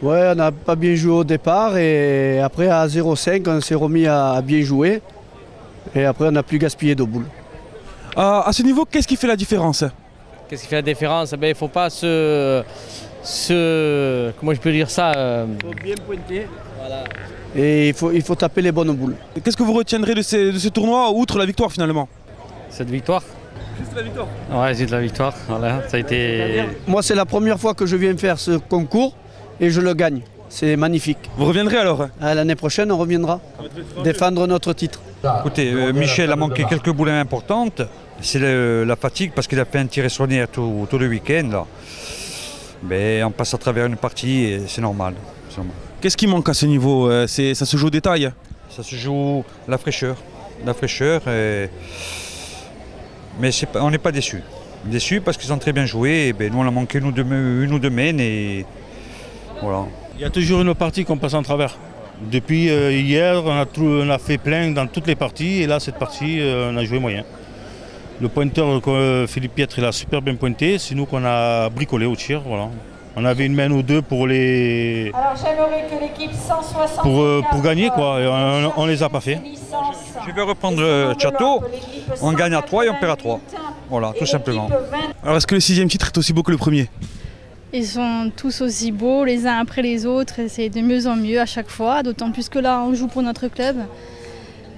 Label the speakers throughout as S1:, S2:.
S1: Ouais, on n'a pas bien joué au départ et après à 0,5 on s'est remis à bien jouer et après on n'a plus gaspillé de boules.
S2: À ce niveau, qu'est-ce qui fait la différence?
S3: Qu'est-ce qui fait la différence? Il ne faut pas comment je peux dire ça
S1: Il faut bien pointer. Voilà. Et il faut taper les bonnes boules.
S2: Qu'est-ce que vous retiendrez de ce tournoi, outre la victoire finalement?
S3: Cette victoire?
S2: Juste la victoire.
S3: Ouais, c'est de la victoire. Voilà, ça a été...
S1: Moi, c'est la première fois que je viens faire ce concours et je le gagne. C'est magnifique.
S2: Vous reviendrez alors?
S1: L'année prochaine, on reviendra défendre notre titre.
S4: Écoutez, Michel a manqué quelques boules importantes. C'est la fatigue parce qu'il a fait un tir extraordinaire tout le week-end. Là. Mais on passe à travers une partie et c'est normal.
S2: Qu'est-ce qui manque à ce niveau? Ça se joue au détail?
S4: Ça se joue la fraîcheur. La fraîcheur. Mais on n'est pas déçus. Déçus parce qu'ils ont très bien joué. Et ben, nous, on a manqué une ou deux mains. Et voilà.
S5: Il y a toujours une partie qu'on passe en travers. Depuis hier, on a fait plein dans toutes les parties. Et là, cette partie, on a joué moyen. Le pointeur, Philippe Pietre, il a super bien pointé. C'est nous qu'on a bricolé au tir. Voilà. On avait une main ou deux pour les.
S6: Alors j'aimerais que l'équipe 160
S5: pour gagner, quoi. Et on les a pas fait.
S4: Je vais reprendre le château. On gagne à 3 et on perd à 3. Voilà, tout simplement.
S2: Alors est-ce que le 6e titre est aussi beau que le premier?
S7: Ils sont tous aussi beaux les uns après les autres et c'est de mieux en mieux à chaque fois, d'autant plus que là on joue pour notre club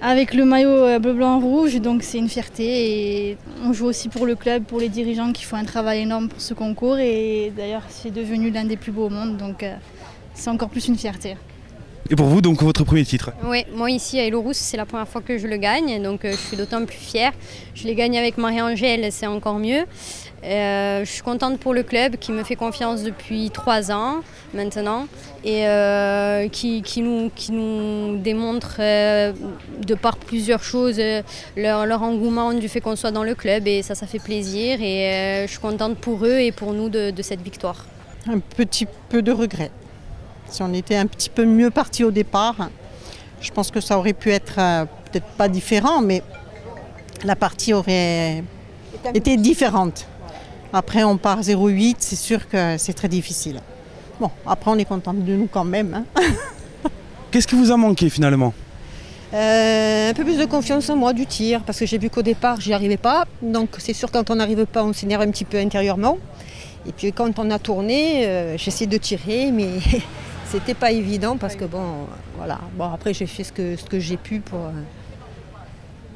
S7: avec le maillot bleu, blanc, rouge, donc c'est une fierté et on joue aussi pour le club, pour les dirigeants qui font un travail énorme pour ce concours et d'ailleurs c'est devenu l'un des plus beaux au monde, donc c'est encore plus une fierté.
S2: Et pour vous, donc votre premier titre?
S8: Oui, moi ici à Hello-Rousse, c'est la première fois que je le gagne, donc je suis d'autant plus fière. Je l'ai gagné avec Marie-Angèle, c'est encore mieux. Je suis contente pour le club qui me fait confiance depuis 3 ans maintenant et qui nous démontre de par plusieurs choses leur engouement du fait qu'on soit dans le club et ça fait plaisir et je suis contente pour eux et pour nous de cette victoire.
S9: Un petit peu de regret. Si on était un petit peu mieux parti au départ, je pense que ça aurait pu être peut-être pas différent, mais la partie aurait été différente. Après, on part 0,8, c'est sûr que c'est très difficile. Bon, après, on est content de nous quand même. Hein.
S2: Qu'est-ce qui vous a manqué finalement?
S10: Un peu plus de confiance en moi du tir, parce que j'ai vu qu'au départ, j'y arrivais pas. Donc c'est sûr, quand on n'arrive pas, on s'énerve un petit peu intérieurement. Et puis quand on a tourné, j'essaie de tirer, mais c'était pas évident parce que bon, voilà. Bon, après, j'ai fait ce que j'ai pu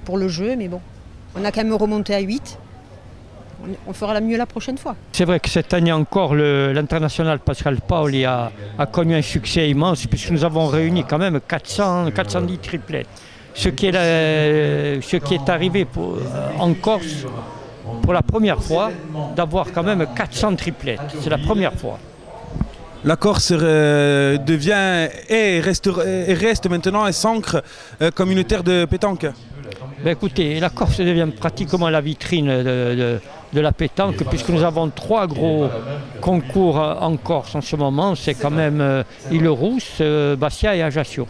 S10: pour le jeu, mais bon, on a quand même remonté à 8. On fera mieux la prochaine fois.
S11: C'est vrai que cette année encore, l'international Pascal Paoli a connu un succès immense puisque nous avons réuni quand même 410 triplettes. Ce qui est arrivé en Corse pour la première fois, d'avoir quand même 400 triplettes. C'est la première fois.
S2: La Corse devient et reste maintenant et s'ancre comme une terre de pétanque.
S11: Ben écoutez, la Corse devient pratiquement la vitrine de la pétanque puisque nous avons 3 gros concours en Corse en ce moment. C'est quand même Île-Rousse, Bastia et Ajaccio.